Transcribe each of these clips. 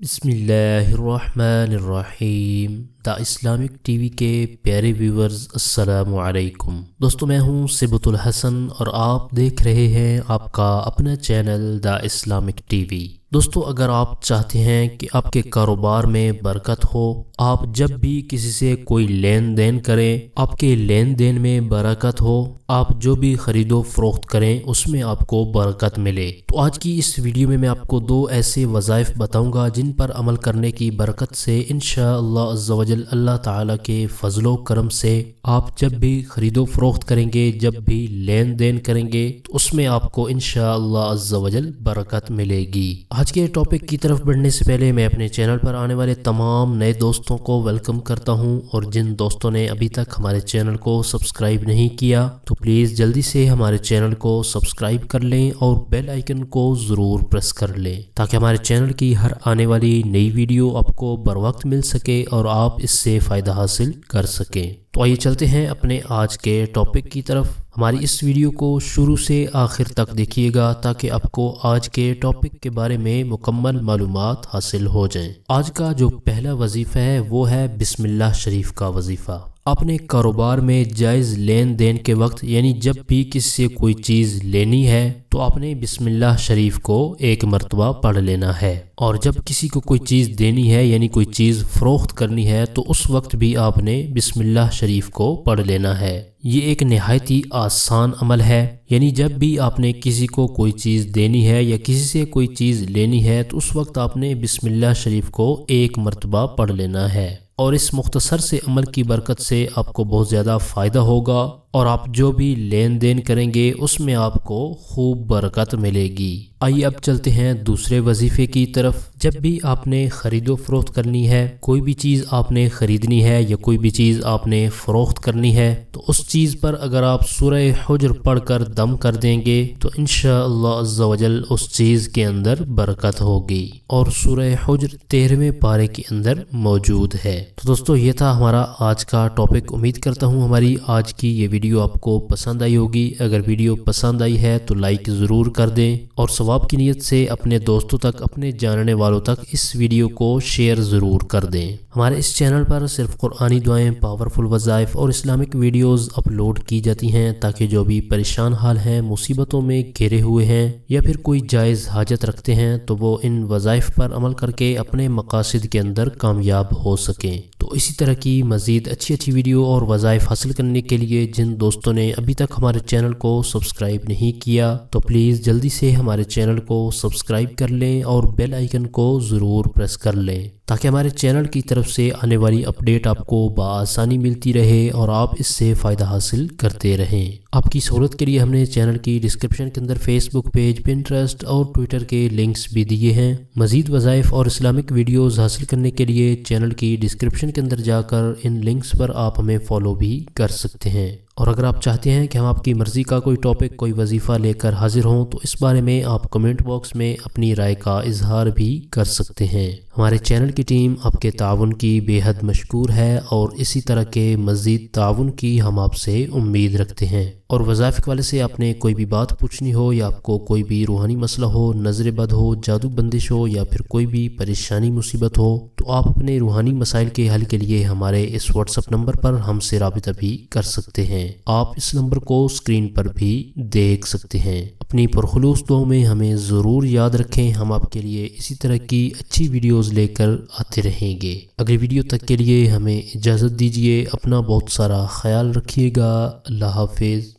बिस्मिल्लाहिर्रहमानिर्रहीम। The Islamic TV के प्यारे व्यूवर्स, अस्सलामुअलैकुम। दोस्तों, मैं हूं सिबतुलहसन और आप देख रहे हैं आपका अपना चैनल द इस्लामिक टीवी। दोस्तों, अगर आप चाहते हैं कि आपके कारोबार में बरकत हो, आप जब भी किसी से कोई लेन देन करें आपके लेन देन में बरकत हो, आप जो भी खरीदो फरोख्त करें उसमें आपको बरकत मिले, तो आज की इस वीडियो में मैं आपको दो ऐसे वज़ाइफ बताऊंगा जिन पर अमल करने की बरकत से इंशाअल्लाह अज़्ज़ा वजल अल्लाह ताला के फजलो करम से आप जब भी खरीदो फरोख्त करेंगे, जब भी लेन देन करेंगे, तो उसमें आपको इंशाअल्लाह अज़्ज़ा वजल बरकत मिलेगी। आज के टॉपिक की तरफ बढ़ने से पहले मैं अपने चैनल पर आने वाले तमाम नए दोस्तों को वेलकम करता हूं, और जिन दोस्तों ने अभी तक हमारे चैनल को सब्सक्राइब नहीं किया तो प्लीज़ जल्दी से हमारे चैनल को सब्सक्राइब कर लें और बेल आइकन को ज़रूर प्रेस कर लें ताकि हमारे चैनल की हर आने वाली नई वीडियो आपको बर वक्त मिल सके और आप इससे फ़ायदा हासिल कर सकें। तो आइए चलते हैं अपने आज के टॉपिक की तरफ। हमारी इस वीडियो को शुरू से आखिर तक देखिएगा ताकि आपको आज के टॉपिक के बारे में मुकम्मल मालूमात हासिल हो जाएं। आज का जो पहला वजीफ़ा है वो है बिस्मिल्लाह शरीफ का वजीफ़ा। अपने कारोबार में जायज़ लेन देन के वक्त, यानी जब भी किसी से कोई चीज़ लेनी है तो आपने बिस्मिल्लाह शरीफ को एक मरतबा पढ़ लेना है, और जब किसी को कोई चीज़ देनी है यानी कोई चीज़ फरोख्त करनी है तो उस वक्त भी आपने बिस्मिल्लाह शरीफ को पढ़ लेना है। ये एक नहायत ही आसान अमल है, यानी जब भी आपने किसी को कोई चीज़ देनी है या किसी से कोई चीज़ लेनी है तो उस वक्त आपने बिस्मिल्लाह शरीफ को एक मरतबा पढ़ लेना है, और इस मुख्तसर से अमल की बरकत से आपको बहुत ज़्यादा फ़ायदा होगा और आप जो भी लेन देन करेंगे उसमें आपको खूब बरकत मिलेगी। आइए अब चलते हैं दूसरे वजीफ़े की तरफ। जब भी आपने ख़रीदो फरोख्त करनी है, कोई भी चीज़ आपने ख़रीदनी है या कोई भी चीज़ आपने फ़रोख्त करनी है, तो उस चीज़ पर अगर आप सूरह हुज्र पढ़कर दम कर देंगे तो इंशाअल्लाह अज़्ज़ा वजल उस चीज़ के अंदर बरकत होगी, और सूरह हुज्र 13वें पारे के अंदर मौजूद है। तो दोस्तों, ये था हमारा आज का टॉपिक। उम्मीद करता हूँ हमारी आज की ये वीडियो आपको पसंद आई होगी। अगर वीडियो पसंद आई है तो लाइक ज़रूर कर दें, और सवाब की नीयत से अपने दोस्तों तक, अपने जानने वालों तक इस वीडियो को शेयर ज़रूर कर दें। हमारे इस चैनल पर सिर्फ कुरानी दुआएं, पावरफुल वज़ाइफ और इस्लामिक वीडियोस अपलोड की जाती हैं ताकि जो भी परेशान हाल हैं, मुसीबतों में घिरे हुए हैं या फिर कोई जायज़ हाजत रखते हैं तो वो इन वज़ाइफ पर अमल करके अपने मकासद के अंदर कामयाब हो सकें। तो इसी तरह की मज़ीद अच्छी वीडियो और वज़ाइफ हासिल करने के लिए जिन दोस्तों ने अभी तक हमारे चैनल को सब्सक्राइब नहीं किया तो प्लीज़ जल्दी से हमारे चैनल को सब्सक्राइब कर लें और बेल आइकन को ज़रूर प्रेस कर लें ताकि हमारे चैनल की तरफ से आने वाली अपडेट आपको बआसानी मिलती रहे और आप इससे फ़ायदा हासिल करते रहें। आपकी सहूलत के लिए हमने चैनल की डिस्क्रिप्शन के अंदर फेसबुक पेज, पिंटरेस्ट और ट्विटर के लिंक्स भी दिए हैं। मज़ीद वज़ाइफ और इस्लामिक वीडियोज़ हासिल करने के लिए चैनल की डिस्क्रिप्शन के अंदर जाकर इन लिंक्स पर आप हमें फॉलो भी कर सकते हैं। और अगर आप चाहते हैं कि हम आपकी मर्ज़ी का कोई टॉपिक, कोई वजीफ़ा लेकर हाजिर हों तो इस बारे में आप कमेंट बॉक्स में अपनी राय का इजहार भी कर सकते हैं। हमारे चैनल की टीम आपके ताउन की बेहद मशकूर है, और इसी तरह के मज़ीद ताउन की हम आपसे उम्मीद रखते हैं। और वज़ाइफ के वाले से आपने कोई भी बात पूछनी हो या आपको कोई भी रूहानी मसला हो, नज़र बद हो, जादू बंदिश हो या फिर कोई भी परेशानी मुसीबत हो, तो आप अपने रूहानी मसाइल के हल के लिए हमारे इस व्हाट्सएप नंबर पर हमसे राबिता भी कर सकते हैं। आप इस नंबर को स्क्रीन पर भी देख सकते हैं। अपनी पुरखुलूस दुआओं में हमें ज़रूर याद रखें। हम आपके लिए इसी तरह की अच्छी वीडियोस लेकर आते रहेंगे। अगली वीडियो तक के लिए हमें इजाज़त दीजिए। अपना बहुत सारा ख्याल रखिएगा। अल्लाह हाफिज़।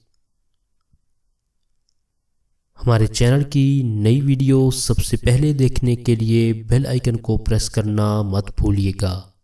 हमारे चैनल की नई वीडियो सबसे पहले देखने के लिए बेल आइकन को प्रेस करना मत भूलिएगा।